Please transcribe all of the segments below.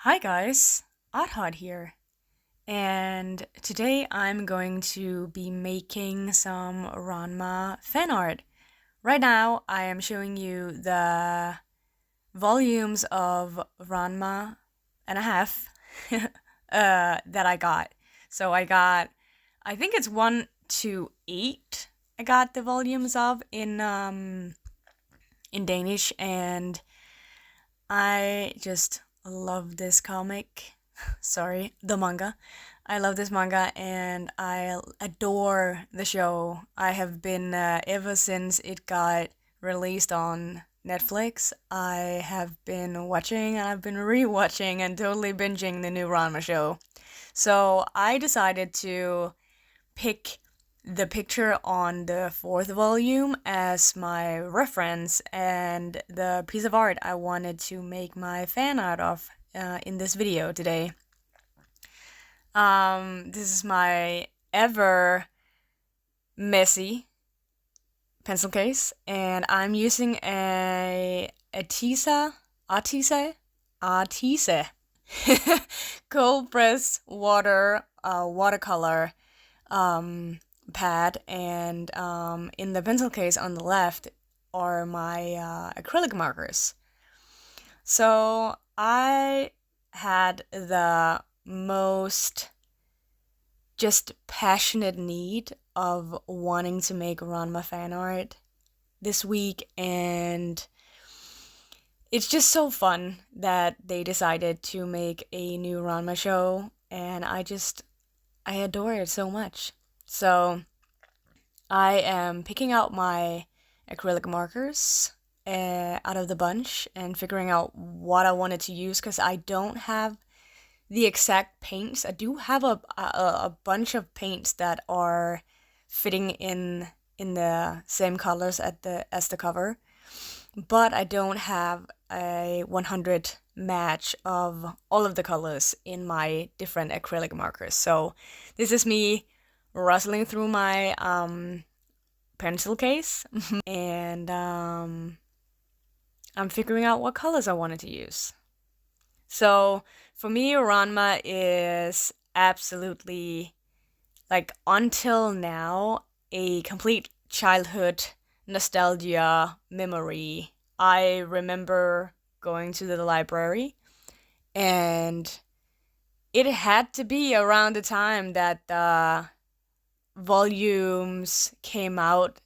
Hi guys, Oddhod here, and today I'm going to be making some Ranma fan art. Right now, I am showing you the volumes of Ranma and a half that I got. So I think it's 1 to 8. I got the volumes of in Danish, and I just love this comic. Sorry, the manga. I love this manga and I adore the show. I have been, ever since it got released on Netflix, I have been watching and I've been rewatching and totally binging the new Ranma show. So I decided to pick the picture on the fourth volume as my reference and the piece of art I wanted to make my fan art of in this video today. This is my ever messy pencil case, and I'm using a Artise cold press watercolor pad, and in the pencil case on the left are my acrylic markers. So I had the most just passionate need of wanting to make Ranma fan art this week, and it's just so fun that they decided to make a new Ranma show, and I adore it so much. So I am picking out my acrylic markers out of the bunch and figuring out what I wanted to use because I don't have the exact paints. I do have a bunch of paints that are fitting in the same colors as the cover, but I don't have a 100 match of all of the colors in my different acrylic markers. So this is me rustling through my pencil case and I'm figuring out what colors I wanted to use. So for me, Ranma is absolutely, like, until now, a complete childhood nostalgia memory. I remember going to the library, and it had to be around the time that the volumes came out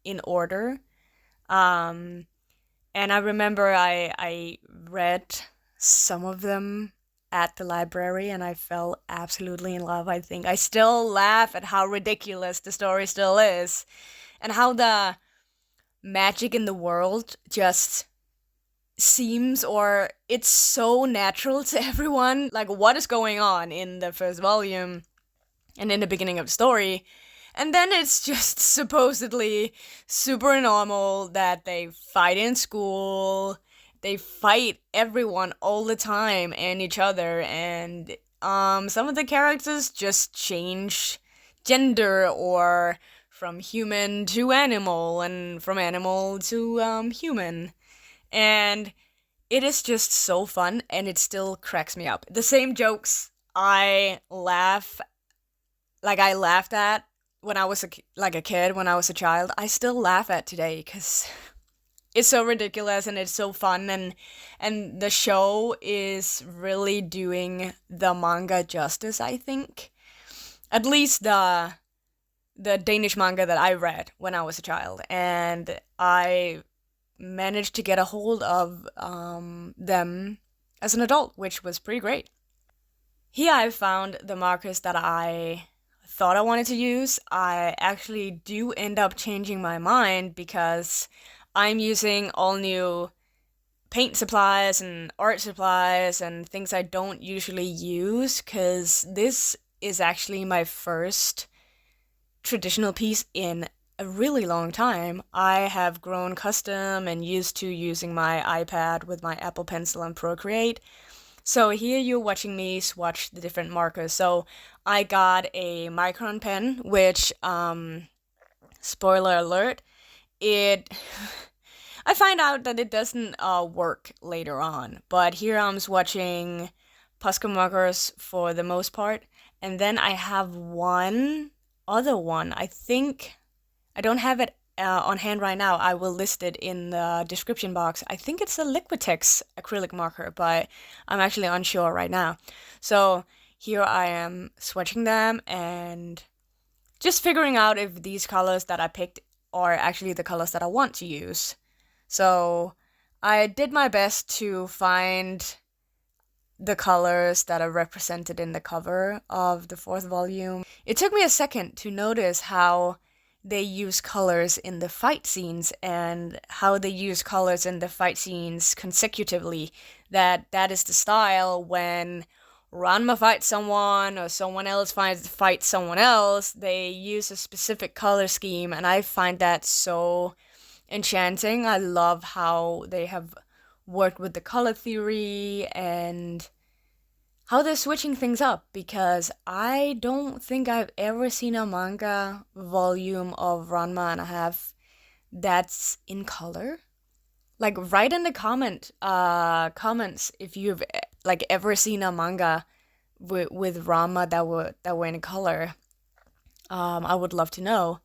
in order. Um, and I remember I read some of them at the library and I fell absolutely in love. I think I still laugh at how ridiculous the story still is and how the magic in the world just seems, or it's so natural to everyone. Like, what is going on in the first volume and in the beginning of the story? And then it's just supposedly super normal that they fight in school, they fight everyone all the time and each other, and some of the characters just change gender, or from human to animal and from animal to human. And it is just so fun, and it still cracks me up. The same jokes I laughed at when I was a kid, when I was a child, I still laugh at today because it's so ridiculous and it's so fun, and the show is really doing the manga justice, I think. At least the Danish manga that I read when I was a child, and I managed to get a hold of them as an adult, which was pretty great. Here I found the markers that I thought I wanted to use. I actually do end up changing my mind because I'm using all new paint supplies and art supplies and things I don't usually use, because this is actually my first traditional piece in a really long time. I have grown custom and used to using my iPad with my Apple Pencil and Procreate. So here you're watching me swatch the different markers. So I got a micron pen, which, spoiler alert, it I find out that it doesn't work later on, but here I'm swatching Posca markers for the most part, and then I have one other one. I think I don't have it on hand right now. I will list it in the description box. I think it's a Liquitex acrylic marker, but I'm actually unsure right now. So here I am swatching them and just figuring out if these colors that I picked are actually the colors that I want to use. So I did my best to find the colors that are represented in the cover of the fourth volume. It took me a second to notice how they use colors in the fight scenes and how they use colors in the fight scenes consecutively. That is the style when Ranma fights someone or someone else fights someone else. They use a specific color scheme, and I find that so enchanting. I love how they have worked with the color theory and how they're switching things up, because I don't think I've ever seen a manga volume of Ranma and a half that's in color. Like, write in the comments if you've like ever seen a manga with Ranma that were in color. I would love to know.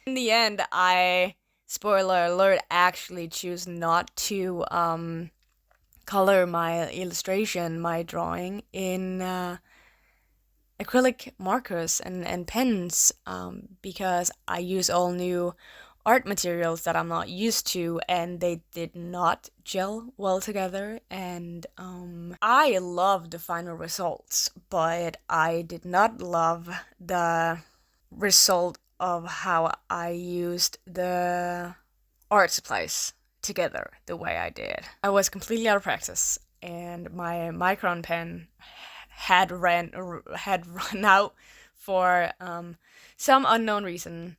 In the end, I, spoiler alert, actually choose not to color my illustration, my drawing, in acrylic markers and pens, because I use all new art materials that I'm not used to, and they did not gel well together. And I love the final results, but I did not love the result of how I used the art supplies together the way I did. I was completely out of practice, and my micron pen had run out for some unknown reason.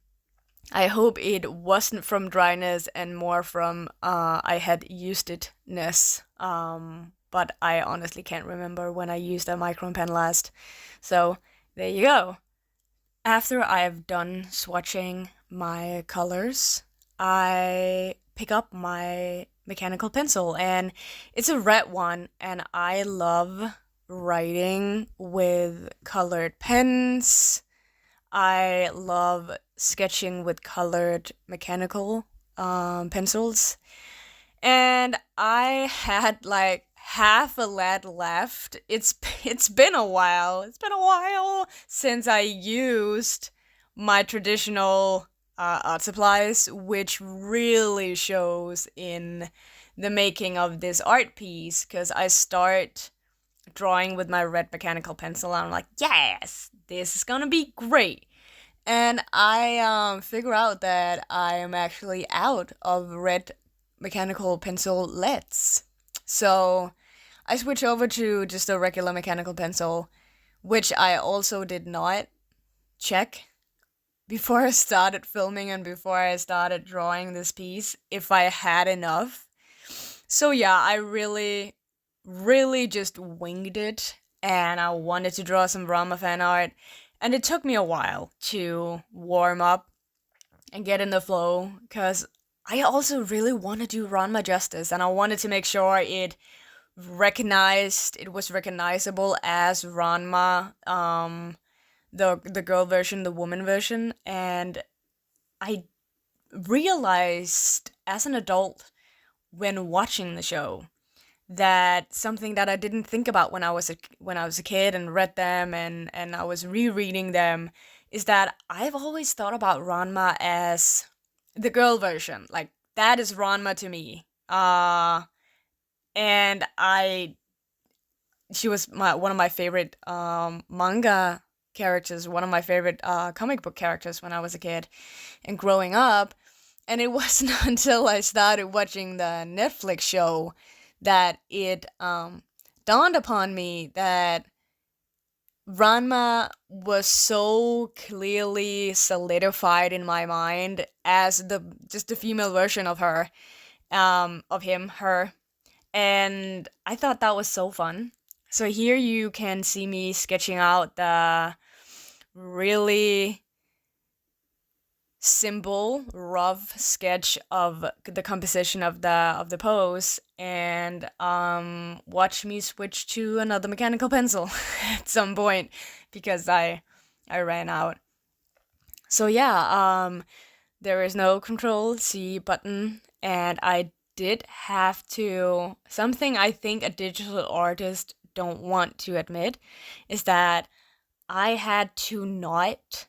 I hope it wasn't from dryness and more from I had used it-ness. But I honestly can't remember when I used a micron pen last. So there you go. After I've done swatching my colors, I pick up my mechanical pencil, and it's a red one, and I love writing with colored pens. I love sketching with colored mechanical pencils. And I had like half a lead left. It's been a while. It's been a while since I used my traditional art supplies, which really shows in the making of this art piece, because I start drawing with my red mechanical pencil and I'm like, yes, this is gonna be great. And I figure out that I am actually out of red mechanical pencil leads. So I switch over to just a regular mechanical pencil, which I also did not check before I started filming and before I started drawing this piece if I had enough. So yeah, I really, really just winged it, and I wanted to draw some Ranma fan art, and it took me a while to warm up and get in the flow, because I also really want to do Ranma justice, and I wanted to make sure it was recognizable as Ranma, the girl version, the woman version. And I realized as an adult when watching the show that something that I didn't think about when I was a kid and read them, and I was rereading them, is that I've always thought about Ranma as the girl version. Like, that is Ranma to me. And she was one of my favorite manga characters, one of my favorite comic book characters when I was a kid and growing up. And it wasn't until I started watching the Netflix show that it dawned upon me that Ranma was so clearly solidified in my mind as just the female version of her, of him, her. And I thought that was so fun. So here you can see me sketching out the really simple, rough sketch of the composition of the pose, and watch me switch to another mechanical pencil at some point because I ran out. So yeah, there is no Control C button, and I did have to. Something I think a digital artist don't want to admit is that I had to not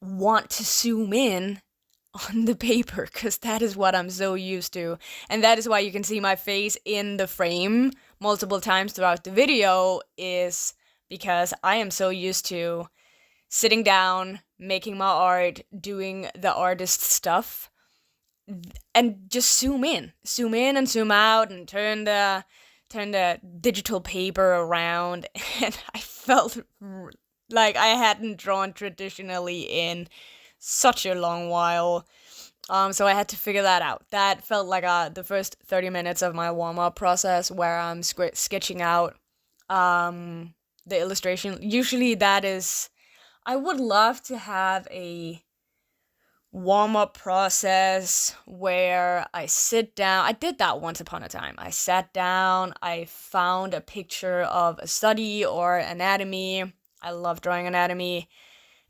want to zoom in on the paper because that is what I'm so used to. And that is why you can see my face in the frame multiple times throughout the video, is because I am so used to sitting down, making my art, doing the artist stuff, and just zoom in and zoom out, and turn the digital paper around. And I felt like I hadn't drawn traditionally in such a long while. So I had to figure that out. That felt like the first 30 minutes of my warm up process where I'm sketching out the illustration. Usually that is. I would love to have a warm up process where I sit down. I did that once upon a time. I sat down, I found a picture of a study or anatomy. I love drawing anatomy.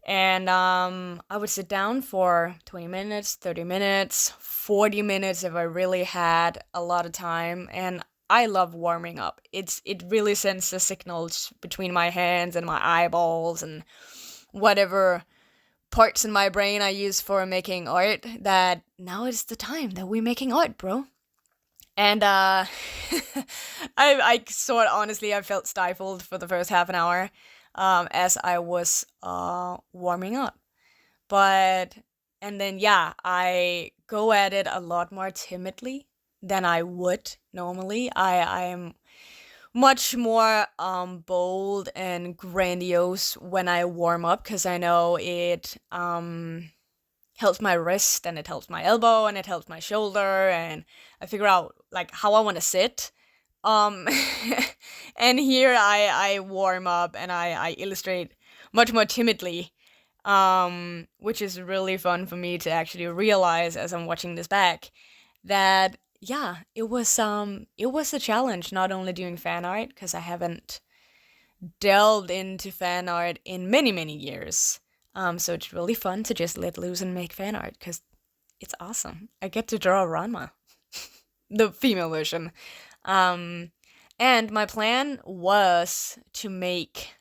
And I would sit down for 20 minutes, 30 minutes, 40 minutes if I really had a lot of time. And I love warming up. It really sends the signals between my hands and my eyeballs and whatever parts in my brain I use for making art, that now is the time that we're making art, bro. And I sort of, honestly, I felt stifled for the first half an hour as I was warming up. But, and then, yeah, I go at it a lot more timidly than I would normally. I am much more bold and grandiose when I warm up because I know it helps my wrist, and it helps my elbow, and it helps my shoulder, and I figure out like how I want to sit. Um, and here I warm up and I illustrate much more timidly, which is really fun for me to actually realize as I'm watching this back that yeah, it was a challenge not only doing fan art because I haven't delved into fan art in many years. So it's really fun to just let loose and make fan art because it's awesome. I get to draw Ranma, the female version. Um, and my plan was to make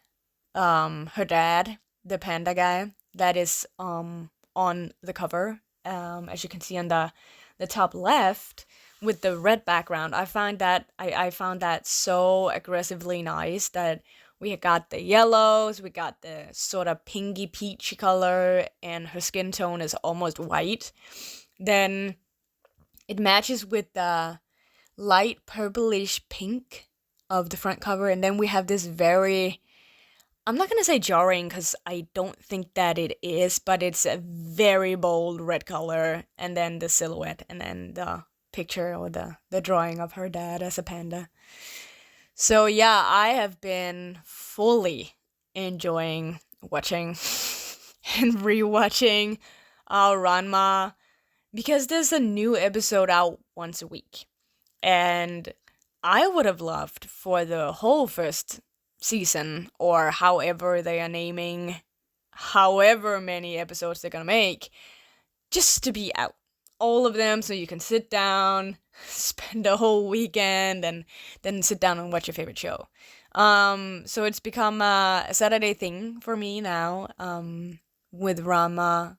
her dad, the panda guy, that is on the cover, as you can see on the top left with the red background. I found that so aggressively nice that we got the yellows, we got the sort of pinky peachy color, and her skin tone is almost white. Then it matches with the light purplish pink of the front cover, and then we have this very, I'm not gonna say jarring because I don't think that it is, but it's a very bold red color, and then the silhouette, and then the picture or the drawing of her dad as a panda. So yeah, I have been fully enjoying watching and rewatching Ranma because there's a new episode out once a week. And I would have loved for the whole first season, or however they are naming however many episodes they're gonna make, just to be out. All of them, so you can sit down, spend a whole weekend, and then sit down and watch your favorite show. So it's become a Saturday thing for me now, with Rama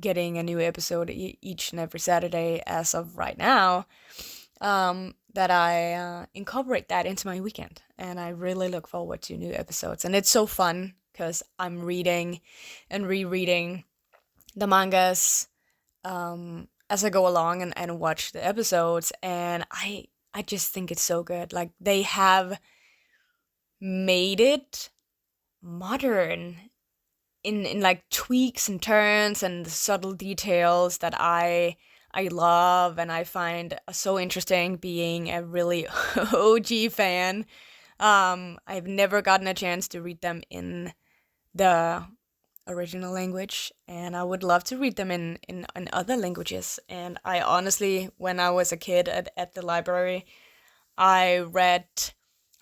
getting a new episode each and every Saturday as of right now, that I incorporate that into my weekend. And I really look forward to new episodes. And it's so fun because I'm reading and rereading the mangas as I go along and watch the episodes. And I just think it's so good. Like, they have made it modern in like tweaks and turns and subtle details that I love and I find so interesting, being a really OG fan. I've never gotten a chance to read them in the original language, and I would love to read them in other languages. And I honestly, when I was a kid at the library, I read,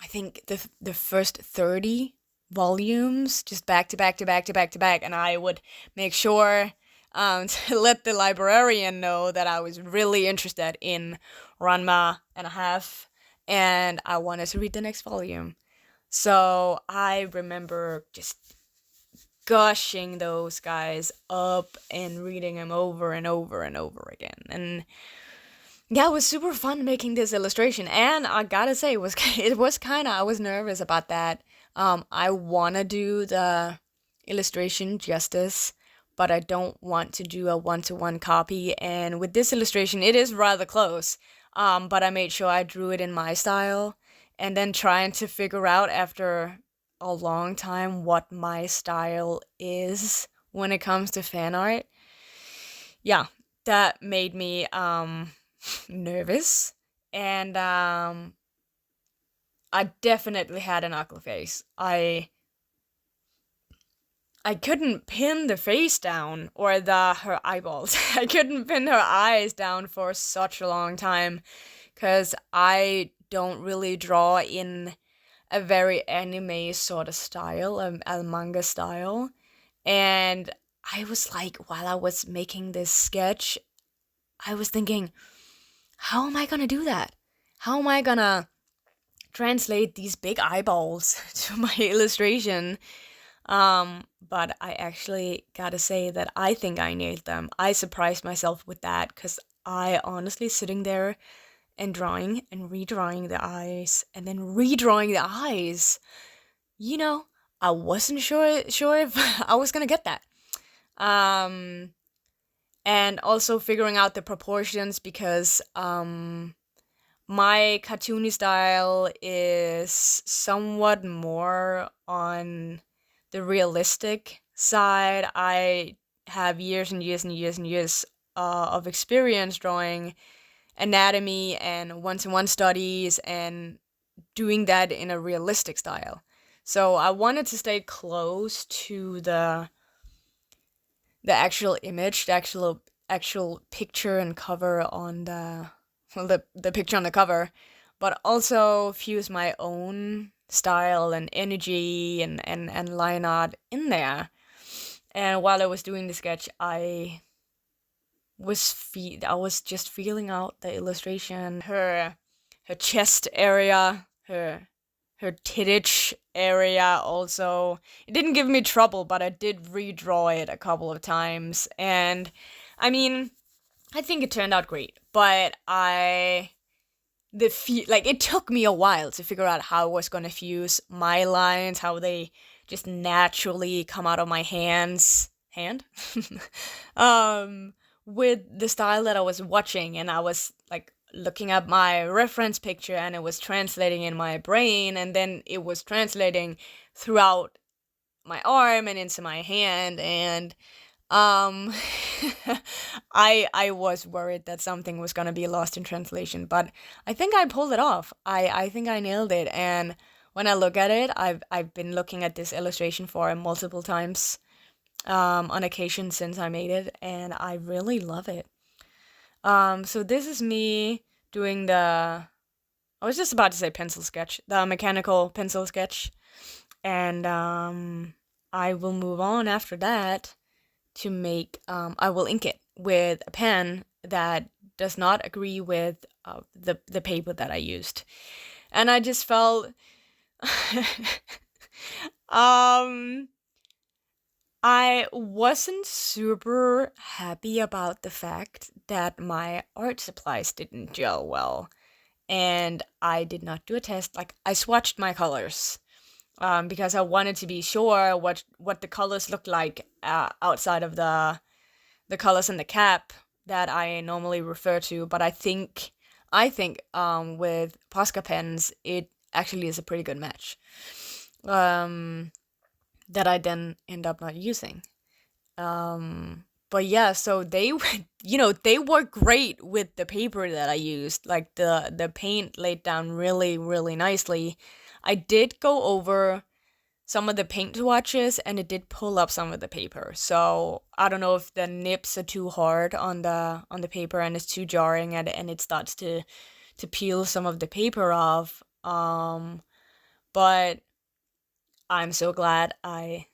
I think the first 30 volumes just back to back to back to back to back, and I would make sure to let the librarian know that I was really interested in Ranma and a half, and I wanted to read the next volume. So I remember just gushing those guys up and reading them over and over and over again. And yeah, it was super fun making this illustration. And I gotta say, it was kind of, I was nervous about that. I wanna do the illustration justice, but I don't want to do a one-to-one copy. And with this illustration, it is rather close. But I made sure I drew it in my style, and then trying to figure out after a long time what my style is when it comes to fan art. Yeah, that made me nervous, and I definitely had an ugly face. I couldn't pin the face down, or her eyeballs. I couldn't pin her eyes down for such a long time, because I don't really draw in a very anime sort of style, a manga style. And I was like, while I was making this sketch, I was thinking, how am I gonna do that? How am I gonna translate these big eyeballs to my illustration? But I actually gotta say that I think I nailed them. I surprised myself with that, because I honestly sitting there and drawing and redrawing the eyes and then redrawing the eyes. You know, I wasn't sure if I was gonna get that. And also figuring out the proportions, because my cartoony style is somewhat more on the realistic side. I have years and years and years and years of experience drawing anatomy and one-to-one studies and doing that in a realistic style. So I wanted to stay close to the actual image, the actual picture and cover on the picture on the cover, but also fuse my own style and energy and line art in there. And while I was doing the sketch, I was just feeling out the illustration, her chest area, her tittage area also. It didn't give me trouble, but I did redraw it a couple of times. And I mean, I think it turned out great, but it took me a while to figure out how I was gonna fuse my lines, how they just naturally come out of my with the style that I was watching. And I was like looking at my reference picture, and it was translating in my brain, and then it was translating throughout my arm and into my hand. And I was worried that something was gonna be lost in translation, but I think I pulled it off. I think I nailed it. And when I look at it, I've been looking at this illustration for multiple times on occasion since I made it, and I really love it. So this is me doing I was just about to say pencil sketch, the mechanical pencil sketch, and I will move on after that to make, I will ink it with a pen that does not agree with the paper that I used. And I just felt, I wasn't super happy about the fact that my art supplies didn't gel well. And I did not do a test. Like, I swatched my colors because I wanted to be sure what the colors looked like outside of the colors in the cap that I normally refer to. But I think with Posca pens, it actually is a pretty good match. That I then end up not using. But yeah, so they work great with the paper that I used. Like the paint laid down really, really nicely. I did go over some of the paint swatches, and it did pull up some of the paper. So I don't know if the nips are too hard on the paper and it's too jarring, and it starts to peel some of the paper off. But I'm so glad I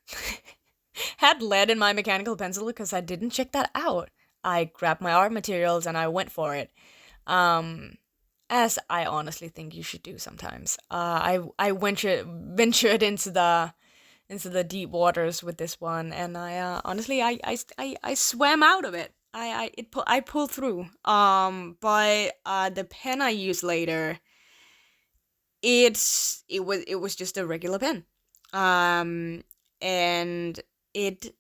had lead in my mechanical pencil because I didn't check that out. I grabbed my art materials and I went for it. As I honestly think you should do sometimes. I ventured into the deep waters with this one, and I honestly I swam out of it. I pulled through. But the pen I used later, it was just a regular pen. And it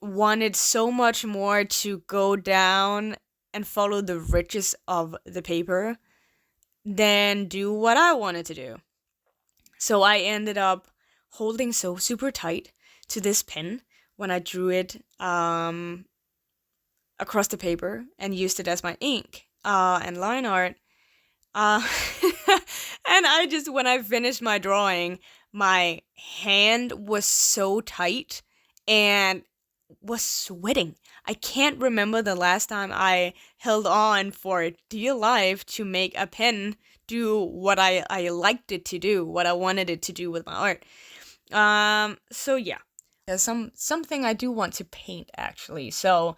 wanted so much more to go down and follow the ridges of the paper than do what I wanted to do. So I ended up holding so super tight to this pen when I drew it across the paper and used it as my ink and line art. Uh, and I just, when I finished my drawing, my hand was so tight and was sweating. I can't remember the last time I held on for dear life to make a pen do what I liked it to do, what I wanted it to do with my art. So yeah. There's something I do want to paint actually. So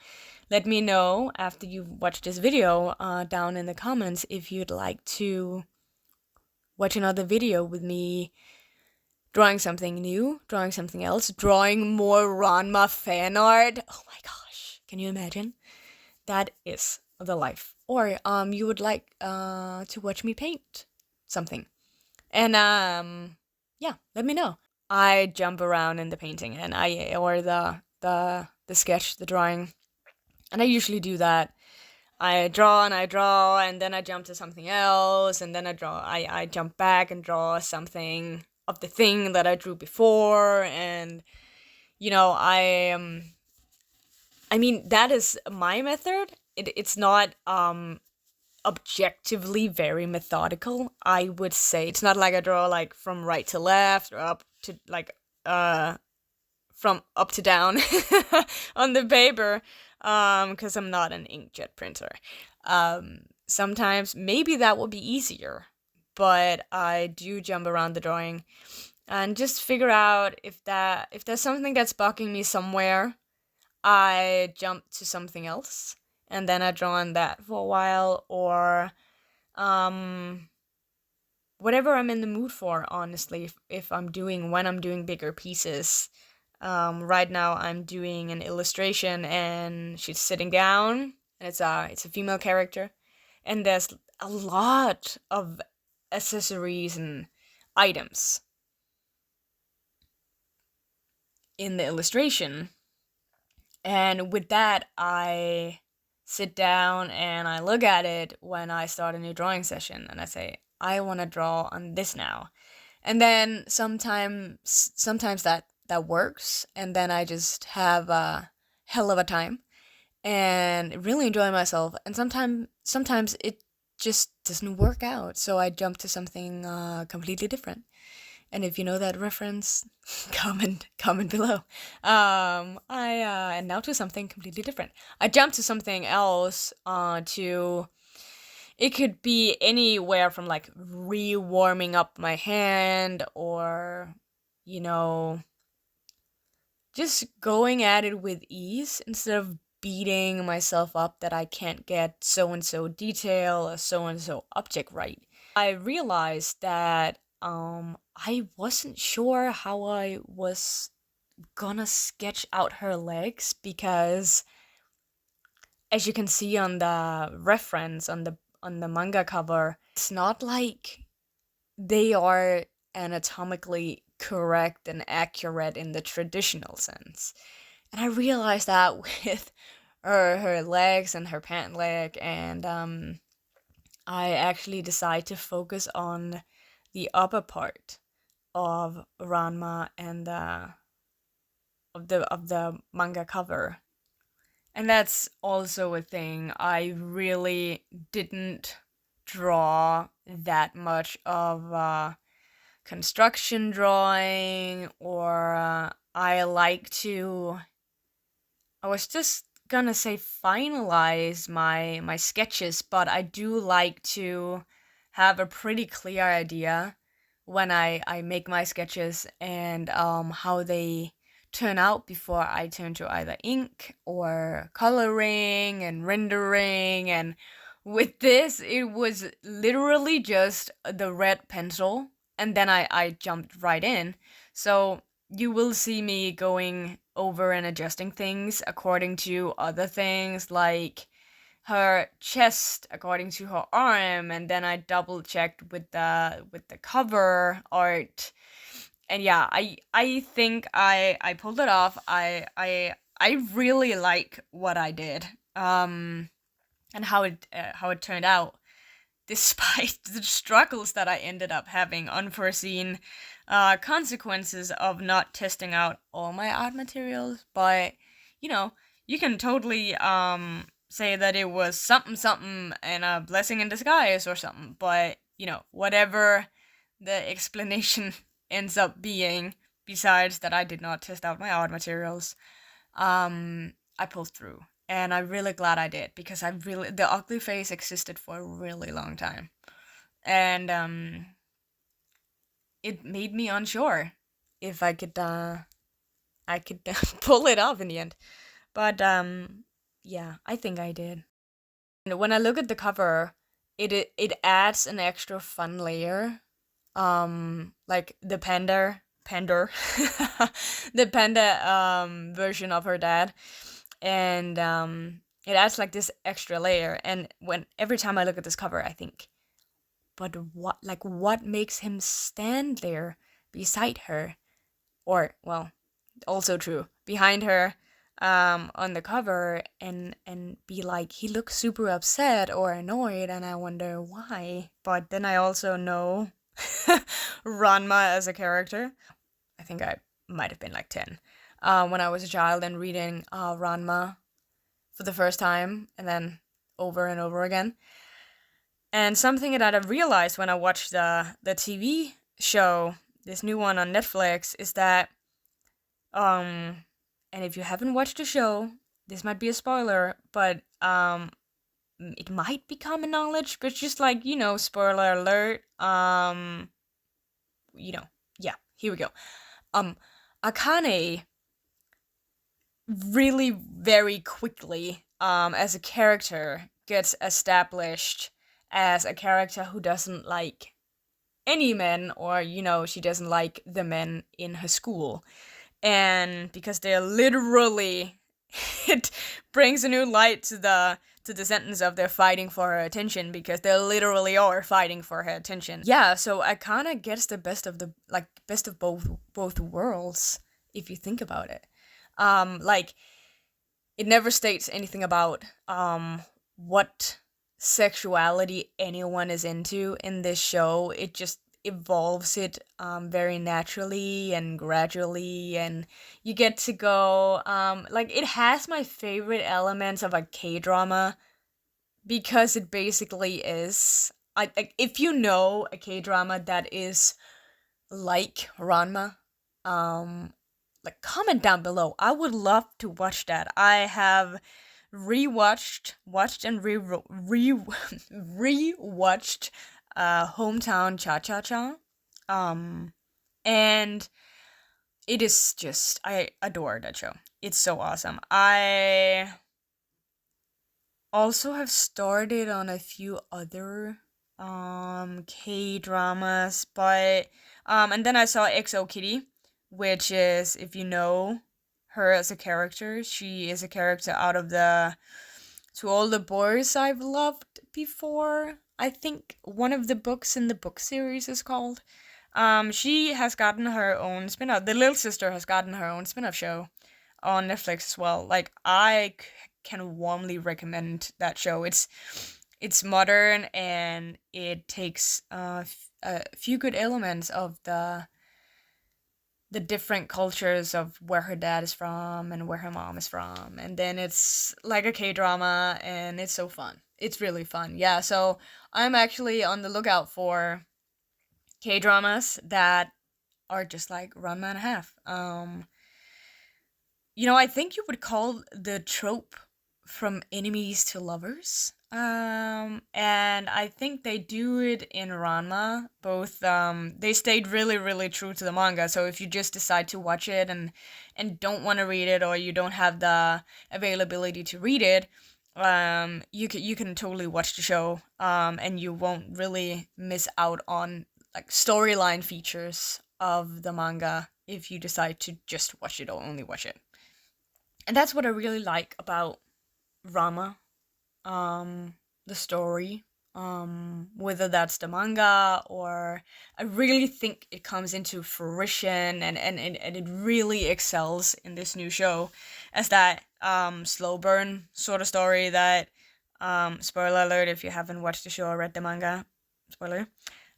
let me know after you've watched this video down in the comments if you'd like to watch another video with me drawing something new, drawing something else, drawing more Ranma fan art. Oh my gosh, can you imagine? That is the life. Or you would like to watch me paint something. And yeah, let me know. I jump around in the painting and or the sketch, the drawing. And I usually do that. I draw and then I jump to something else, and then I jump back and draw something of the thing that I drew before, and I mean, that is my method. It's not objectively very methodical, I would say. It's not like I draw like from right to left or up to like from up to down on the paper, because I'm not an inkjet printer. Sometimes maybe that would be easier, but I do jump around the drawing and just figure out if there's something that's bugging me somewhere. I jump to something else and then I draw on that for a while, or whatever I'm in the mood for, honestly. If when I'm doing bigger pieces. Right now I'm doing an illustration and she's sitting down and it's a female character, and there's a lot of accessories and items in the illustration. And with that, I sit down and I look at it when I start a new drawing session and I say, I want to draw on this now. And then sometimes that works, and then I just have a hell of a time and really enjoy myself. And sometimes it just doesn't work out, so I jump to something completely different. And if you know that reference, comment below. And now to something completely different. I jumped to something else. It could be anywhere from like re-warming up my hand, or just going at it with ease instead of beating myself up that I can't get so and so detail or so and so object right. I realized that I wasn't sure how I was gonna sketch out her legs, because as you can see on the reference on the manga cover, it's not like they are anatomically correct and accurate in the traditional sense. And I realized that with her legs and her pant leg, and I actually decided to focus on the upper part of Ranma and of the manga cover. And that's also a thing. I really didn't draw that much of construction drawing, or I was just gonna say finalize my sketches, but I do like to have a pretty clear idea when I make my sketches, and how they turn out before I turn to either ink or coloring and rendering. And with this, it was literally just the red pencil, and then I jumped right in. So you will see me going over and adjusting things according to other things, like her chest according to her arm, and then I double checked with the cover art. And yeah, I think I pulled it off. I really like what I did. And how it turned out, despite the struggles that I ended up having, unforeseen consequences of not testing out all my art materials. But you know, you can totally say that it was something something and a blessing in disguise or something. But whatever the explanation ends up being, besides that I did not test out my art materials, I pulled through. And I'm really glad I did, because the ugly face existed for a really long time. And it made me unsure if I could pull it off in the end. But yeah, I think I did. And when I look at the cover, it adds an extra fun layer. Like the panda the panda version of her dad. And it adds like this extra layer. And every time I look at this cover, I think, but what makes him stand there beside her, or well, also true, behind her, on the cover, and be like, he looks super upset or annoyed, and I wonder why. But then I also know Ranma as a character. I think I might have been like 10 when I was a child, and reading Ranma for the first time, and then over and over again. And something that I realized when I watched the TV show, this new one on Netflix, is that and if you haven't watched the show, this might be a spoiler, but it might be common knowledge, but just like, spoiler alert. Yeah, here we go. Akane really very quickly, as a character, gets established as a character who doesn't like any men, or she doesn't like the men in her school. And because they're literally it brings a new light to the sentence of they're fighting for her attention, because they literally are fighting for her attention. Yeah, so I kind of gets the best of both worlds, if you think about it. Like, it never states anything about what sexuality anyone is into in this show. It just evolves it very naturally and gradually, and you get to go, like, it has my favorite elements of a K-drama, because it basically is. If you know a K-drama that is like Ranma, like, comment down below. I would love to watch that. I have watched and rewatched Hometown Cha Cha Cha. And it is just, I adore that show. It's so awesome. I also have started on a few other K-dramas, but and then I saw XO Kitty, which is, if you know her as a character, she is a character out of the To All the Boys I've Loved Before. I think one of the books in the book series is called. She has gotten her own spin-off. The little sister has gotten her own spin-off show on Netflix as well. Like, I can warmly recommend that show. It's modern, and it takes a few good elements of the different cultures of where her dad is from and where her mom is from, and then it's like a K-drama, and it's so fun. It's really fun. Yeah, so I'm actually on the lookout for K dramas that are just like Ranma and a half. I think you would call the trope from enemies to lovers. And I think they do it in Ranma. Both, they stayed really, really true to the manga. So if you just decide to watch it and don't want to read it, or you don't have the availability to read it, you can totally watch the show. And you won't really miss out on like storyline features of the manga if you decide to just watch it or only watch it. And that's what I really like about Rama, the story, whether that's the manga or I really think it comes into fruition and it really excels in this new show as that slow burn sort of story that spoiler alert if you haven't watched the show or read the manga, spoiler,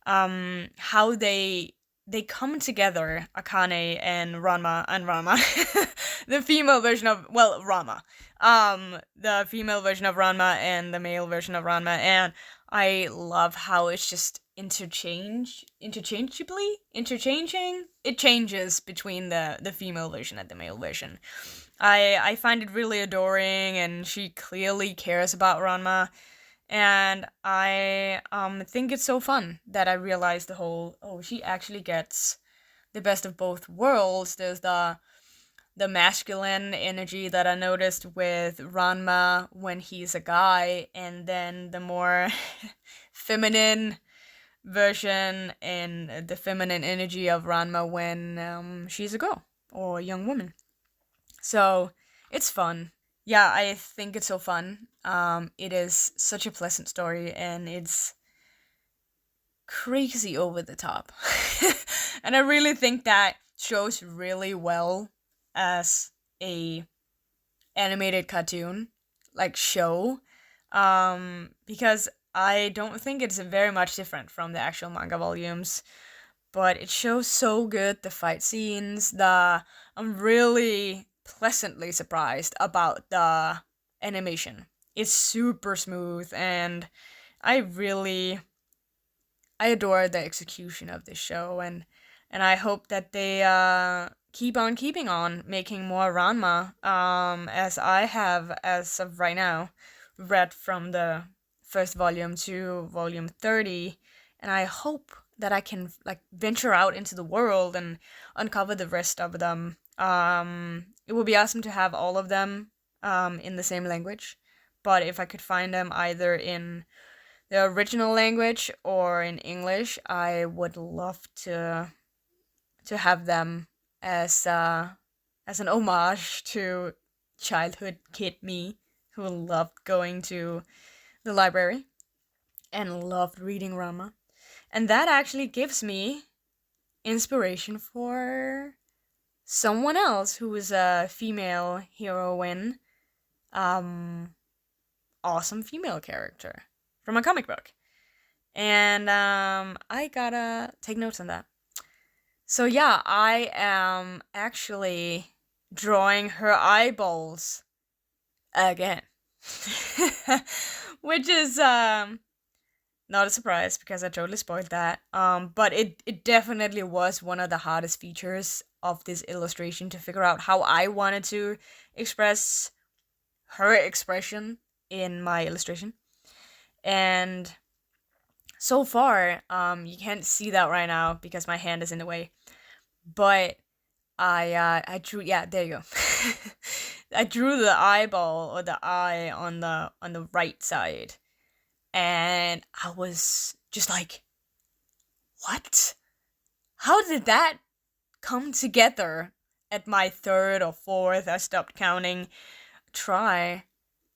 how they come together, Akane and Rama, the female version of Rama, the female version of Ranma and the male version of Ranma, and I love how it's just interchanging. It changes between the female version and the male version. I find it really adoring, and she clearly cares about Ranma. And I think it's so fun that I realized the whole she actually gets the best of both worlds. There's the masculine energy that I noticed with Ranma when he's a guy, and then the more feminine version and the feminine energy of Ranma when she's a girl or a young woman. So it's fun. Yeah, I think it's so fun. It is such a pleasant story, and it's crazy over the top. And I really think that shows really well as a animated cartoon like show, because I don't think it's very much different from the actual manga volumes, but it shows so good the fight scenes. I'm really pleasantly surprised about the animation. It's super smooth, and I adore the execution of this show, and I hope that they keep on keeping on making more Ranma, as I have as of right now read from the first volume to volume 30, and I hope that I can like venture out into the world and uncover the rest of them. It would be awesome to have all of them in the same language, but if I could find them either in the original language or in English, I would love to have them as an homage to childhood kid me who loved going to the library and loved reading Rama. And that actually gives me inspiration for someone else who is a female heroine, awesome female character from a comic book. And I gotta take notes on that. So yeah, I am actually drawing her eyeballs again. Which is not a surprise because I totally spoiled that. But it definitely was one of the hardest features of this illustration to figure out how I wanted to express her expression in my illustration. And so far, you can't see that right now because my hand is in the way. But I drew, yeah, there you go. I drew the eyeball or the eye on the right side, and I was just like, what? How did that come together at my third or fourth, I stopped counting, try?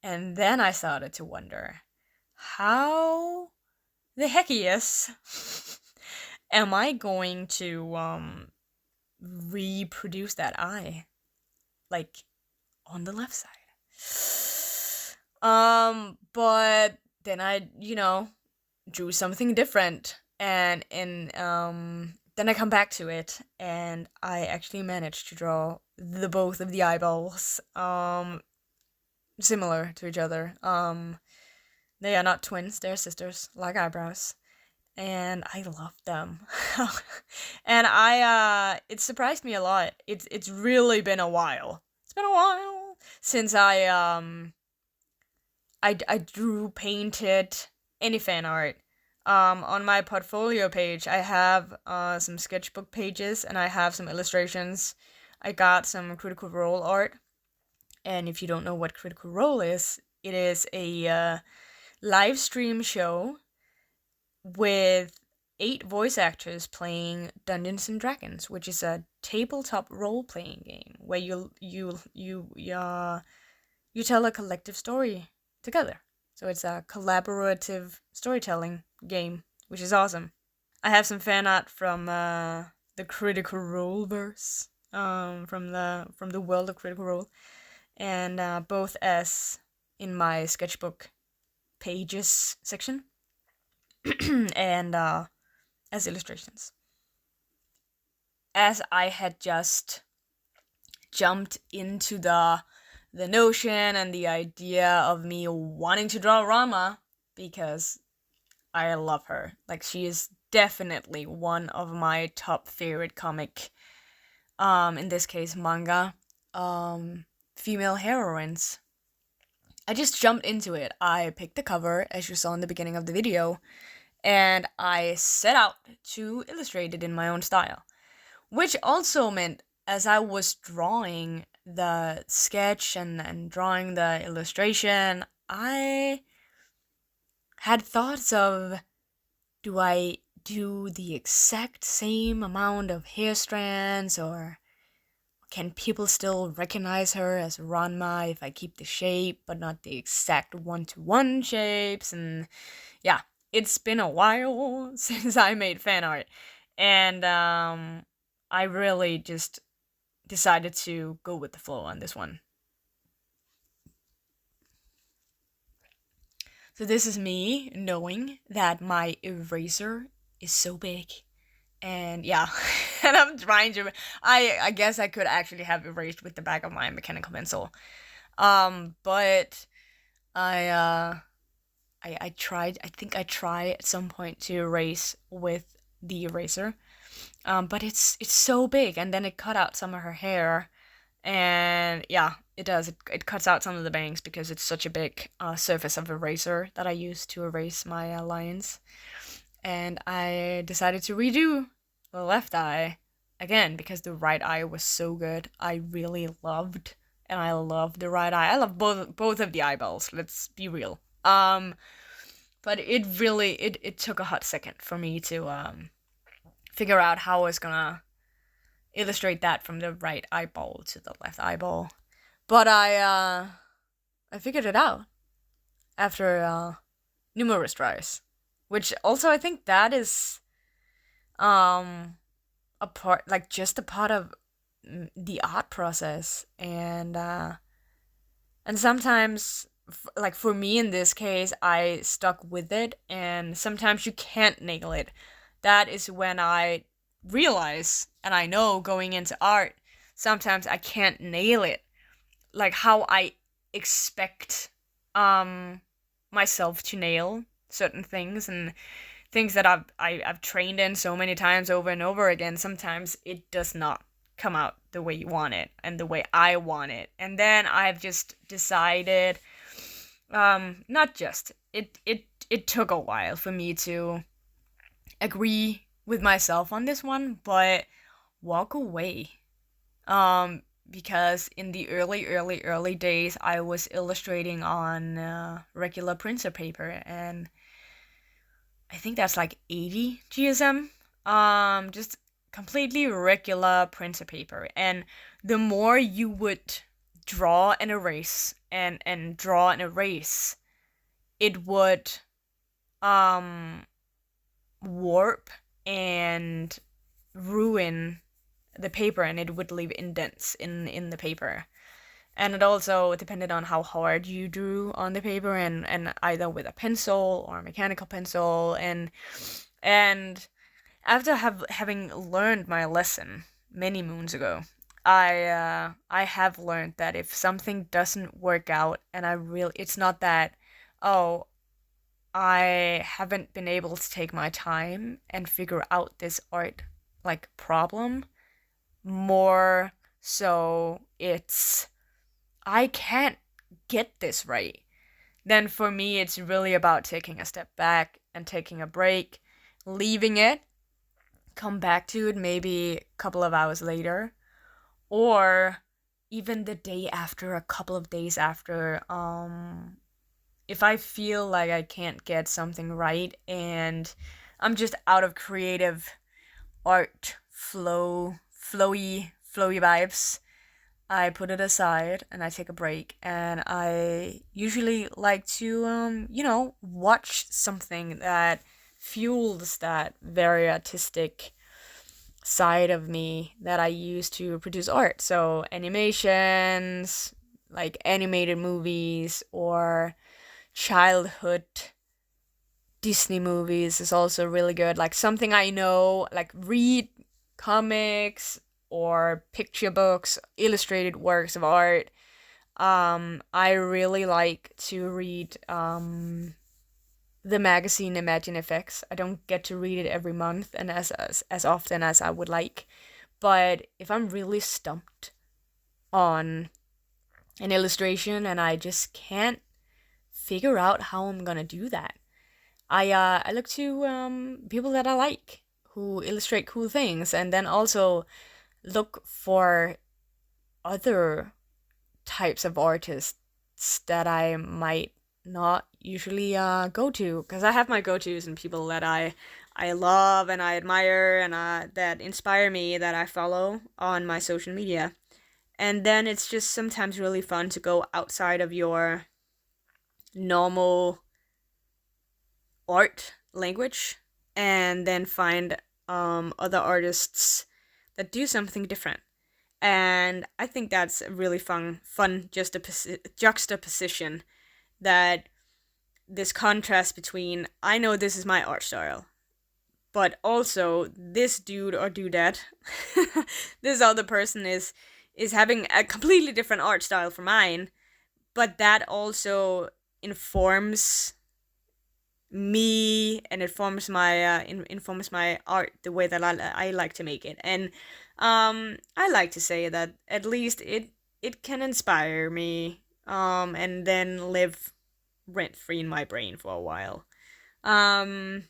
And then I started to wonder, how the heckiest am I going to reproduce that eye, like on the left side? But then I, drew something different, and then I come back to it, and I actually managed to draw the both of the eyeballs similar to each other. They are not twins; they're sisters, like eyebrows. and I love them. And it surprised me a lot. It's really been a while. It's been a while since I drew, painted any fan art. On my portfolio page, I have some sketchbook pages and I have some illustrations. I got some Critical Role art. And if you don't know what Critical Role is, it is a live stream show with 8 voice actors playing Dungeons and Dragons, which is a tabletop role playing game where you tell a collective story together. So it's a collaborative storytelling game, which is awesome. I have some fan art from the Critical Role verse, from the world of Critical Role, and both as in my sketchbook pages section and as illustrations. As I had just jumped into the notion and the idea of me wanting to draw Ranma because I love her. Like, she is definitely one of my top favorite comic, in this case manga, female heroines. I just jumped into it. I picked the cover, as you saw in the beginning of the video, and I set out to illustrate it in my own style. Which also meant, as I was drawing the sketch and drawing the illustration, I had thoughts of, do I do the exact same amount of hair strands, or can people still recognize her as Ranma if I keep the shape but not the exact one-to-one shapes? And yeah, it's been a while since I made fan art, and I really just decided to go with the flow on this one. So this is me knowing that my eraser is so big. And yeah, and I'm trying to. I guess I could actually have erased with the back of my mechanical pencil. But I I tried. I think I tried at some point to erase with the eraser. But it's so big, and then it cut out some of her hair, and yeah, it does. It cuts out some of the bangs because it's such a big surface of eraser that I use to erase my lines. And I decided to redo the left eye again because the right eye was so good. I really loved, and I love the right eye. I love both of the eyeballs. Let's be real. But it took a hot second for me to figure out how I was gonna illustrate that from the right eyeball to the left eyeball. But I figured it out after numerous tries, which also I think that is a part, like just a part of the art process. And sometimes, like for me in this case, I stuck with it, and sometimes you can't nail it. That is when I realize, and I know going into art, sometimes I can't nail it, like how I expect myself to nail certain things, and things that I've trained in so many times over and over again. Sometimes it does not come out the way you want it and the way I want it, and then I've just decided, not just it took a while for me to agree with myself on this one, but walk away. Because in the early days, I was illustrating on regular printer paper, and I think that's like 80 GSM. Just completely regular printer paper, and the more you would draw and erase and draw and erase, it would warp and ruin the paper, and it would leave indents in the paper. And it also depended on how hard you drew on the paper, and either with a pencil or a mechanical pencil. And after having learned my lesson many moons ago, I have learned that if something doesn't work out, and it's not that, oh, I haven't been able to take my time and figure out this art like problem. More so it's I can't get this right. Then for me it's really about taking a step back and taking a break, leaving it, come back to it maybe a couple of hours later, or even the day after, a couple of days after. If I feel like I can't get something right and I'm just out of creative art flowy vibes, I put it aside and I take a break, and I usually like to watch something that fuels that very artistic side of me that I use to produce art. So animations, like animated movies, or childhood Disney movies is also really good. Like something I know, like read comics or picture books, illustrated works of art. I really like to read the magazine Imagine Effects. I don't get to read it every month and as often as I would like. But if I'm really stumped on an illustration and I just can't figure out how I'm gonna do that, I look to people that I like who illustrate cool things, and then also look for other types of artists that I might not usually go to, because I have my go-tos and people that I love and I admire and that inspire me, that I follow on my social media. And then it's just sometimes really fun to go outside of your normal art language and then find other artists that do something different. And I think that's a really fun juxtaposition, that this contrast between, I know this is my art style, but also this dude or dudette, this other person is having a completely different art style from mine, but that also informs me and informs my art the way that I like to make it. And I like to say that at least it can inspire me and then live rent free in my brain for a while. um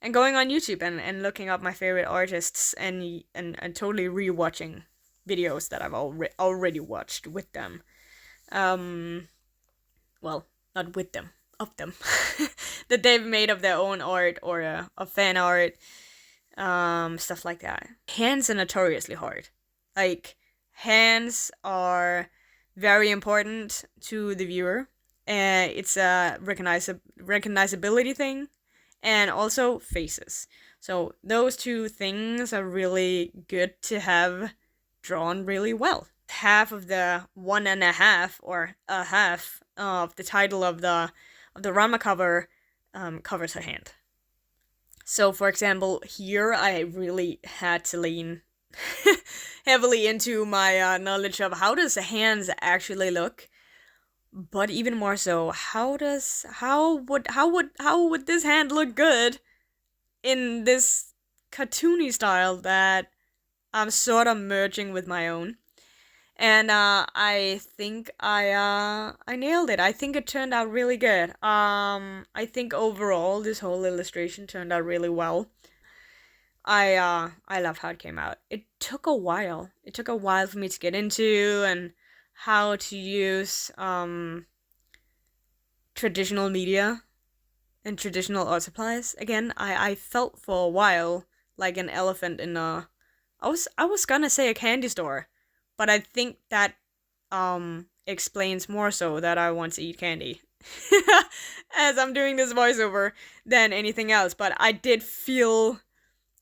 and going on YouTube and looking up my favorite artists and totally rewatching videos that I've already watched with them. um well, not with them, of them, that they've made of their own art or of fan art, stuff like that. Hands are notoriously hard. Like, hands are very important to the viewer. It's a recognizability thing, and also faces. So those two things are really good to have drawn really well. Half of the one and a half, or a half of the title of the Ranma cover covers her hand. So, for example, here I really had to lean heavily into my knowledge of how does the hands actually look, but even more so, how would this hand look good in this cartoony style that I'm sort of merging with my own. And I think I nailed it. I think it turned out really good. I think overall this whole illustration turned out really well. I love how it came out. It took a while. It took a while for me to get into and how to use traditional media and traditional art supplies. Again, I felt for a while like an elephant in a I was gonna say a candy store, but I think that explains more so that I want to eat candy. As I'm doing this voiceover than anything else, but I did feel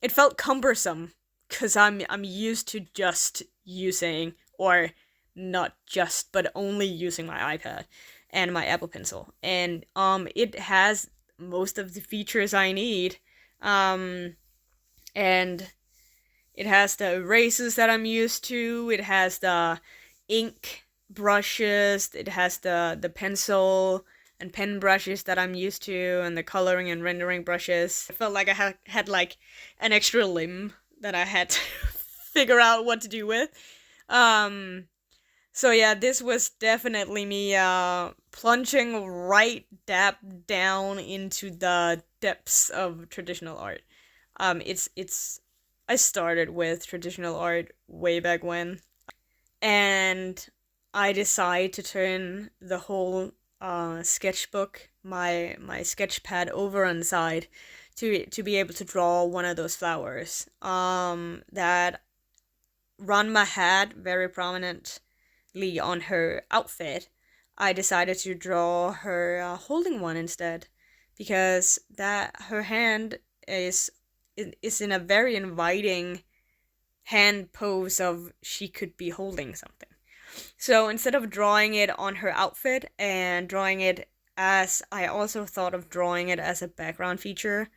it felt cumbersome cuz I'm used to just using, or not just, but only using my iPad and my Apple Pencil. And it has most of the features I need. And it has the erasers that I'm used to. It has the ink brushes. It has the pencil and pen brushes that I'm used to, and the coloring and rendering brushes. I felt like I had like an extra limb that I had to figure out what to do with. So yeah, this was definitely me plunging right down into the depths of traditional art. It's I started with traditional art way back when, and I decided to turn the whole sketchbook, my sketch pad over on the side to be able to draw one of those flowers that Ranma had very prominently on her outfit. I decided to draw her holding one instead, because that her hand is in a very inviting hand pose of she could be holding something. So instead of drawing it on her outfit and drawing it as I also thought of drawing it as a background feature,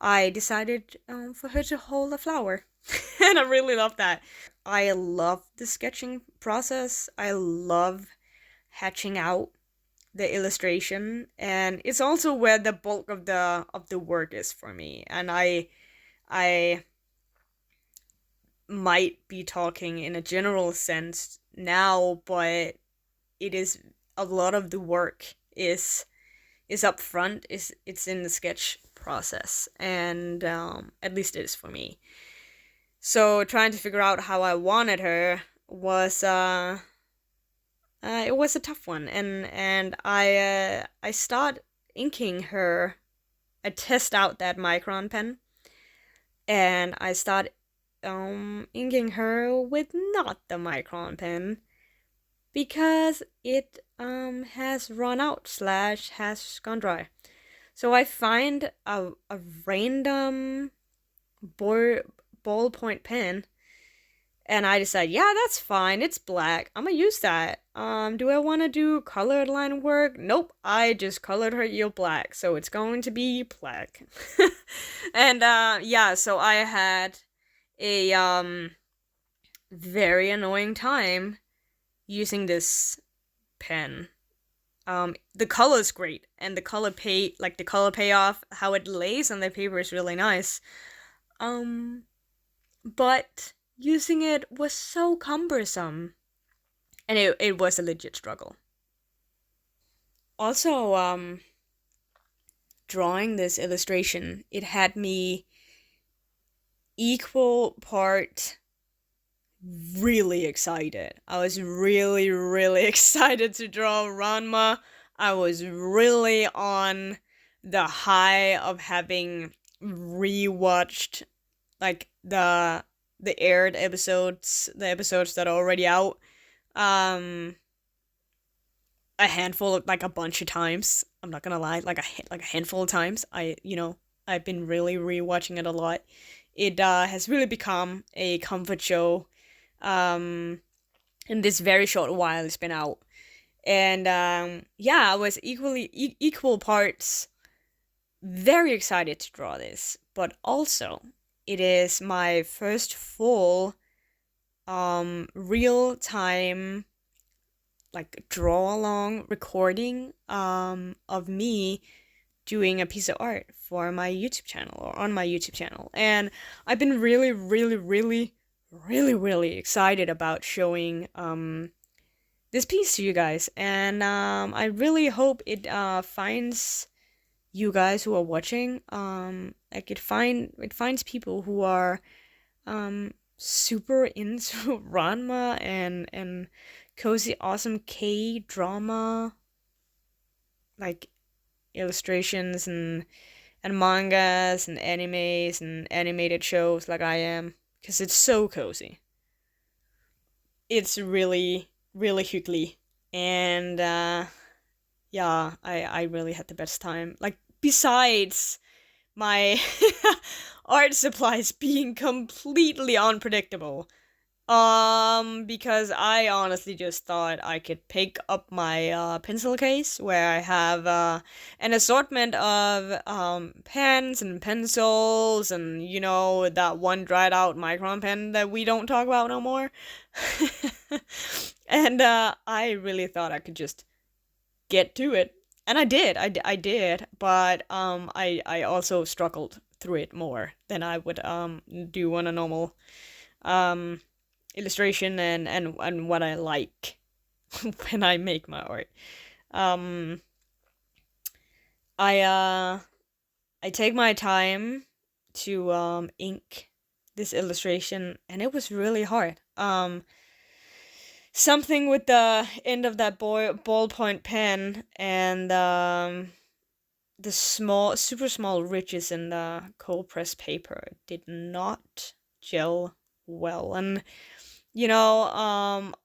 I decided for her to hold a flower. And I really love that. I love the sketching process. I love hatching out the illustration, and it's also where the bulk of the work is for me. And I might be talking in a general sense now, but it is a lot of the work is up front. It's in the sketch process, and at least it is for me. So trying to figure out how I wanted her was it was a tough one, and I start inking her. I test out that micron pen, and I start inking her with not the micron pen, because it has run out / has gone dry. So I find a random ballpoint pen, and I decide, yeah, that's fine. It's black. I'm gonna use that. Do I want to do colored line work? Nope. I just colored her eel black, so it's going to be black. And yeah, so I had a very annoying time using this pen. The color is great, and the color payoff, how it lays on the paper is really nice. But using it was so cumbersome, and it was a legit struggle. Also, drawing this illustration, it had me equal part really excited. I was really, really excited to draw Ranma. I was really on the high of having rewatched like the aired episodes, the episodes that are already out, a handful of, like, a bunch of times. I'm not gonna lie, like a handful of times. I've been really rewatching it a lot. It has really become a comfort show in this very short while it's been out. And yeah, I was equal parts very excited to draw this, but also it is my first full real time, like, draw along recording of me doing a piece of art for my YouTube channel, or on my YouTube channel. And I've been really, really, really, really, really excited about showing this piece to you guys. And I really hope it finds you guys who are watching. Like, it finds people who are super into Ranma and cozy awesome K-drama, like illustrations and mangas and animes and animated shows like I am, because it's so cozy. It's really, really hugely. And yeah, I really had the best time. Like, besides my art supplies being completely unpredictable. Because I honestly just thought I could pick up my pencil case, where I have an assortment of pens and pencils, and that one dried out micron pen that we don't talk about no more. And I really thought I could just get to it And I did, but I also struggled through it more than I would do on a normal um illustration, and what I like when I make my art. Um, I I take my time to ink this illustration, and it was really hard. Something with the end of that ballpoint pen and the super small ridges in the cold press paper did not gel well. And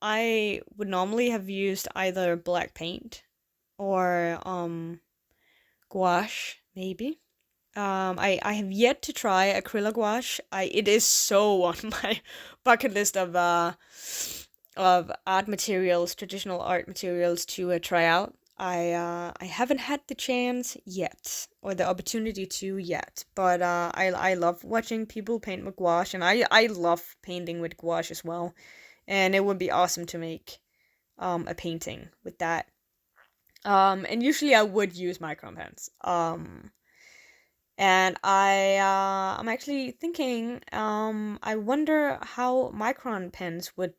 I would normally have used either black paint or gouache, maybe. I have yet to try acrylic gouache. It is so on my bucket list of art materials, traditional art materials to try out. I haven't had the chance yet, or the opportunity to yet, but I love watching people paint with gouache, and I love painting with gouache as well, and it would be awesome to make a painting with that. And usually I would use micron pens. And I'm actually thinking, I wonder how micron pens would,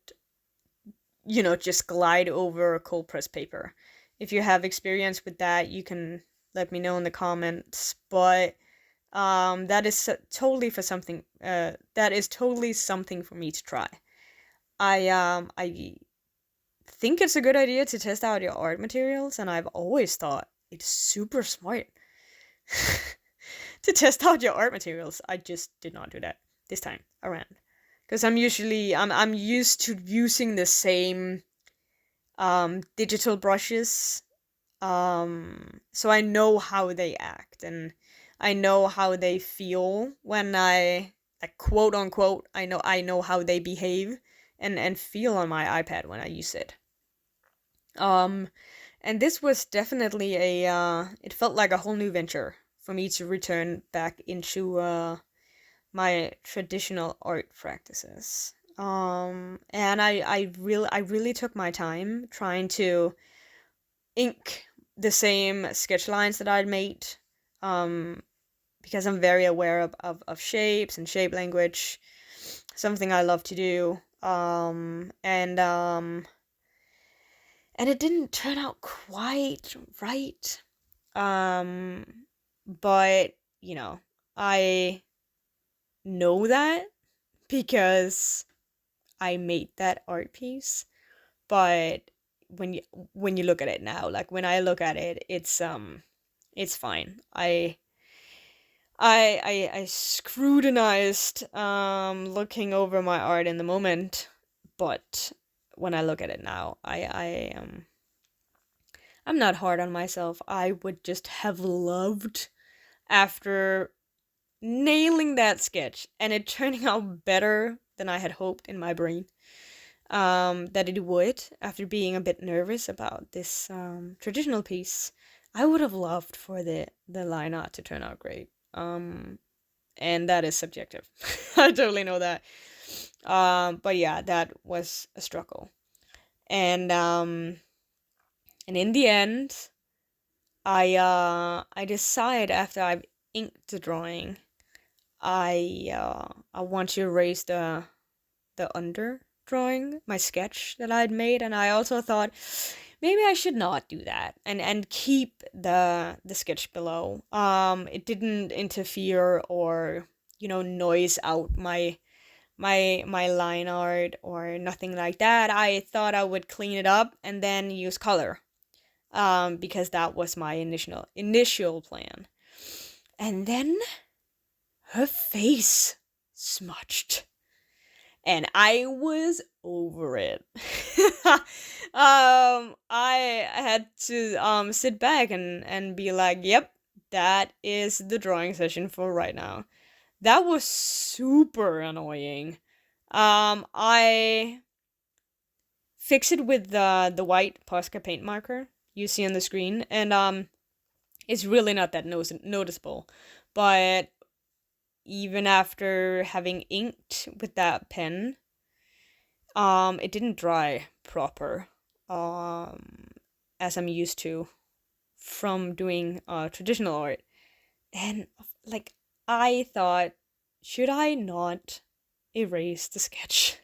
just glide over cold press paper. If you have experience with that, you can let me know in the comments. But that is totally for something. That is totally something for me to try. I think it's a good idea to test out your art materials, and I've always thought it's super smart to test out your art materials. I just did not do that this time around, because I'm used to using the same digital brushes, so I know how they act, and I know how they feel when I, like, quote unquote, I know how they behave and feel on my iPad when I use it. Um, and this was definitely it felt like a whole new venture for me to return back into my traditional art practices. And I really took my time trying to ink the same sketch lines that I'd made, um, because I'm very aware of shapes and shape language, something I love to do. And it didn't turn out quite right. Um, but I know that because I made that art piece. But when you when you look at it now, like when I look at it, it's fine. I scrutinized looking over my art in the moment, but when I look at it now, I'm not hard on myself. I would just have loved, after nailing that sketch and it turning out better than I had hoped in my brain, that it would, after being a bit nervous about this traditional piece. I would have loved for the line art to turn out great. And that is subjective. I totally know that. But yeah, that was a struggle. And in the end, I decide, after I've inked the drawing, I want to erase the under drawing, my sketch that I'd made, and I also thought maybe I should not do that and keep the sketch below. It didn't interfere or noise out my line art or nothing like that. I thought I would clean it up and then use color, because that was my initial plan. And then her face smudged, and I was over it. I had to sit back and be like, "Yep, that is the drawing session for right now." That was super annoying. I fix it with the white Posca paint marker you see on the screen, and it's really not that noticeable. But even after having inked with that pen, it didn't dry proper, as I'm used to from doing traditional art. And like, I thought, should I not erase the sketch?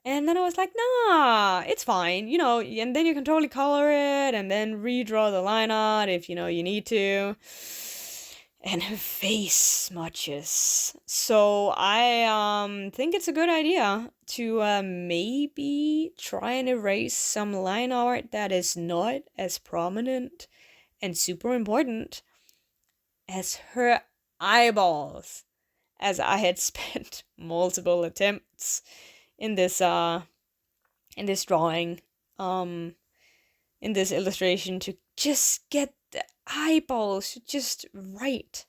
And then I was like, nah, it's fine, and then you can totally color it and then redraw the line art if you need to. And her face smudges. So I think it's a good idea to maybe try and erase some line art that is not as prominent and super important as her eyeballs, as I had spent multiple attempts in this drawing, in this illustration, to just get the eyeballs just right.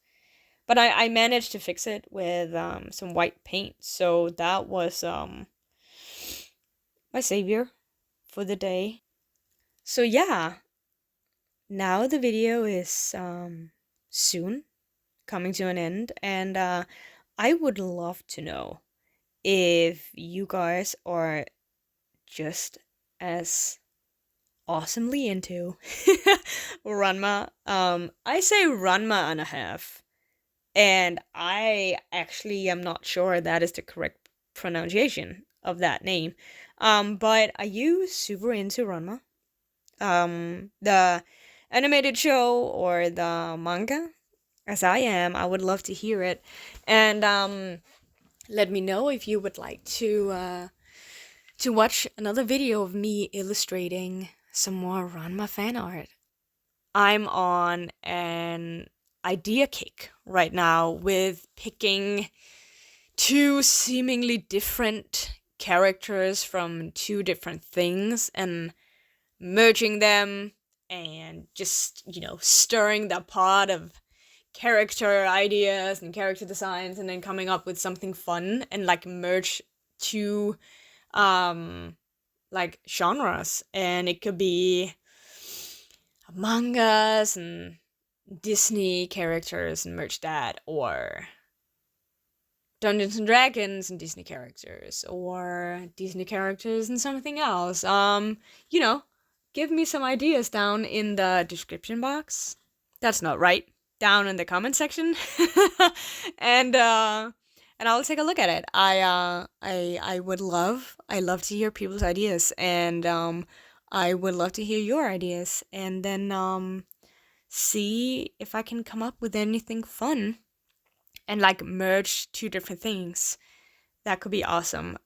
But I managed to fix it with some white paint, so that was my savior for the day. So yeah, now the video is soon coming to an end, and I would love to know if you guys are just as awesomely into Ranma. I say Ranma and a half, and I actually am not sure that is the correct pronunciation of that name. But are you super into Ranma? The animated show or the manga? As I am, I would love to hear it. And let me know if you would like to watch another video of me illustrating some more Ranma fan art. I'm on an idea kick right now with picking two seemingly different characters from two different things and merging them and just, stirring the pot of character ideas and character designs and then coming up with something fun and like merge two like genres. And it could be mangas and Disney characters and merge that, or Dungeons and Dragons and Disney characters, or Disney characters and something else. Give me some ideas down in the description box. That's not right. Down in the comment section. and I'll take a look at it. I love to hear people's ideas, and I would love to hear your ideas, and then see if I can come up with anything fun and like merge two different things. That could be awesome.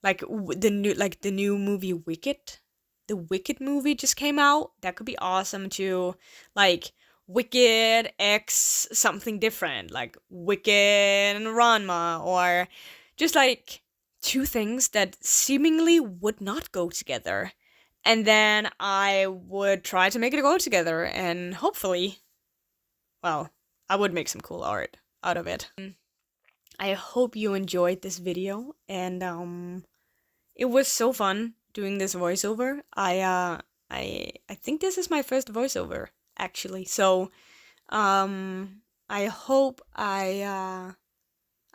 Like the new movie Wicked. The Wicked movie just came out. That could be awesome too. Like Wicked X something different, like Wicked and Ranma, or just like two things that seemingly would not go together. And then I would try to make it go together, and hopefully, well, I would make some cool art out of it. I hope you enjoyed this video, and it was so fun doing this voiceover. I think this is my first voiceover actually. So I hope I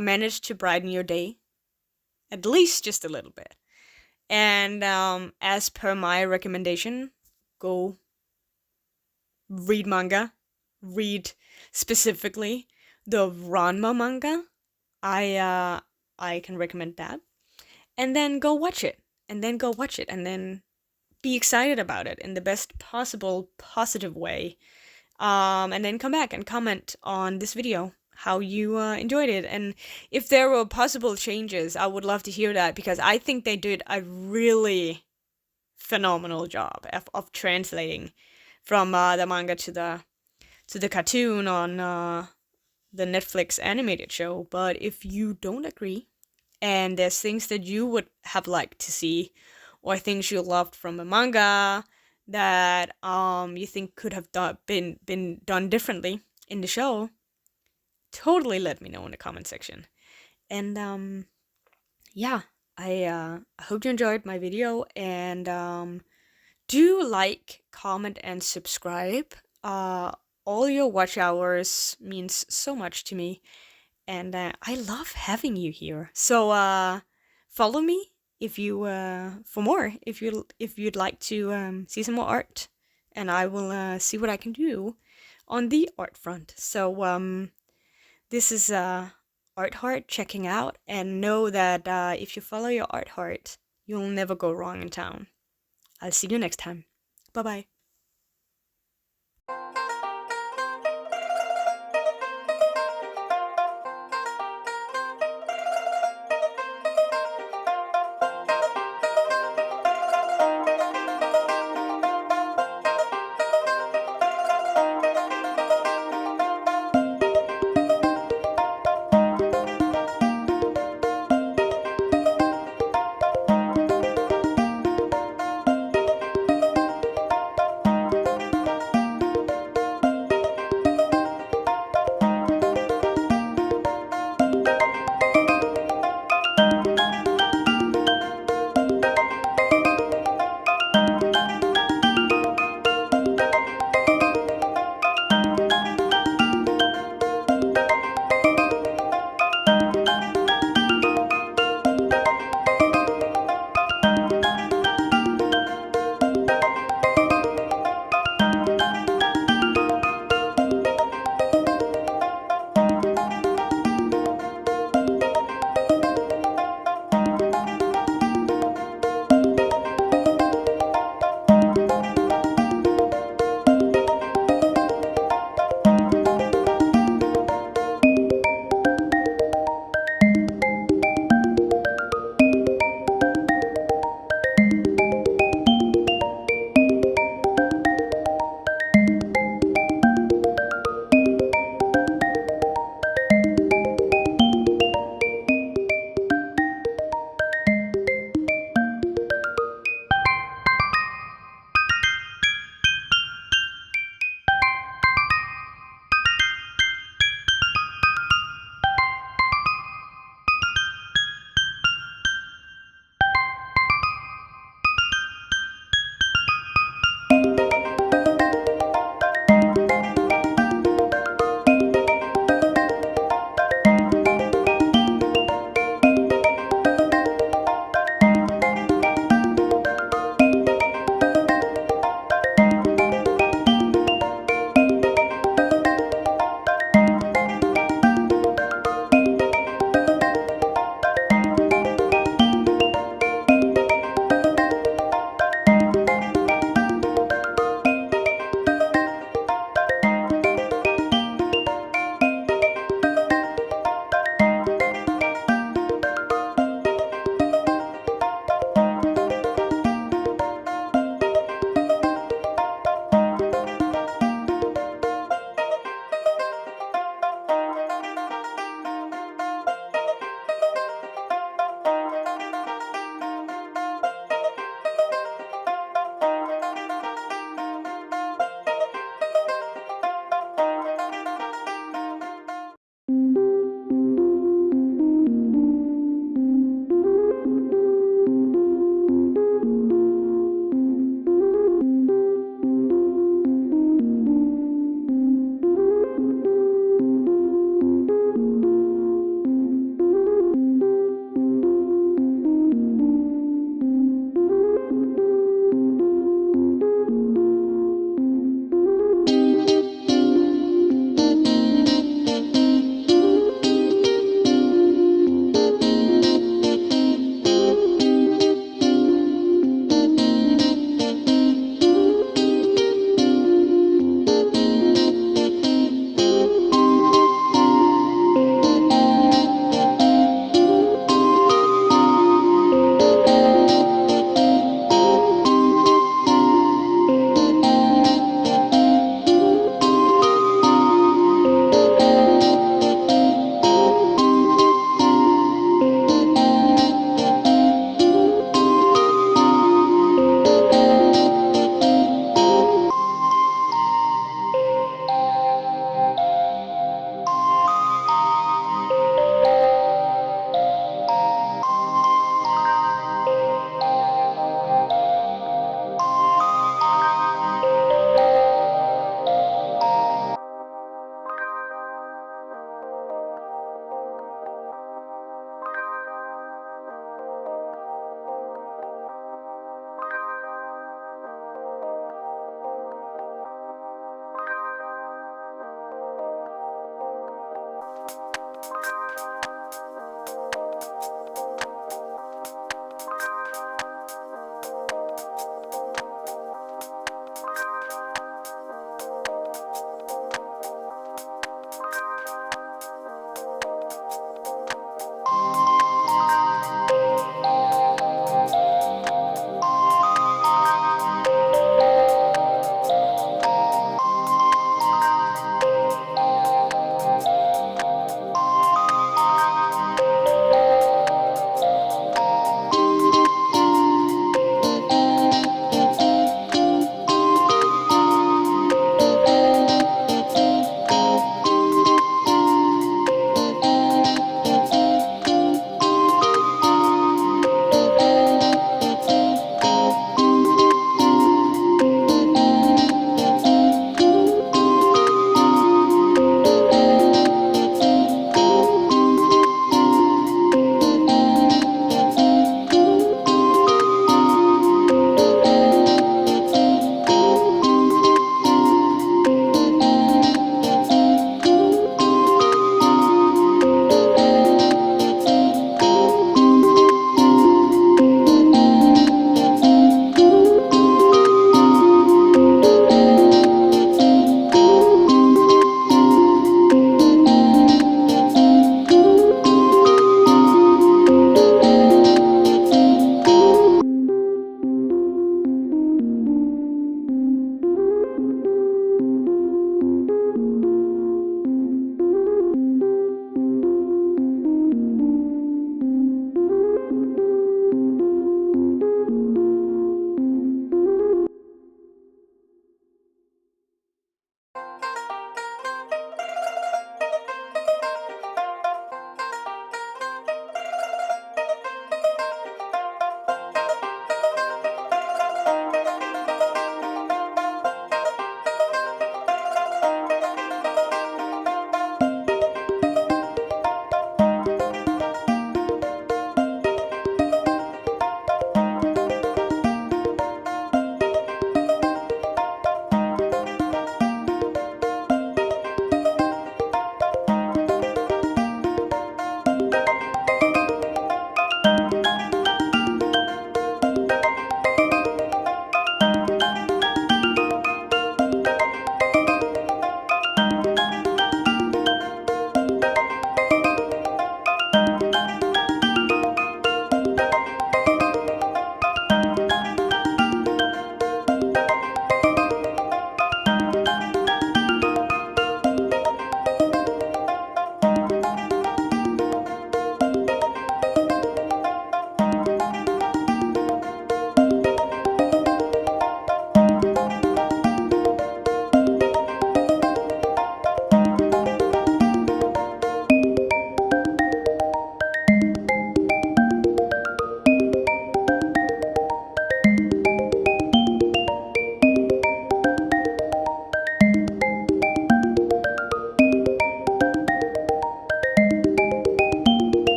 managed to brighten your day, at least just a little bit. And as per my recommendation, go read manga. Read specifically the Ranma manga. I can recommend that. And then go watch it. And then be excited about it in the best possible positive way. And then come back and comment on this video how you enjoyed it, and if there were possible changes, I would love to hear that, because I think they did a really phenomenal job of translating from the manga to the cartoon on the Netflix animated show. But if you don't agree, and there's things that you would have liked to see, or things you loved from a manga that you think could have been done differently in the show, totally let me know in the comment section. And yeah, I hope you enjoyed my video, and do like, comment, and subscribe. All your watch hours means so much to me, and I love having you here. So follow me if you for more, if you'd like to see some more art and I will see what I can do on the art front. So this is Art Heart checking out, and know that if you follow your art heart, you'll never go wrong in town. I'll see you next time. Bye bye.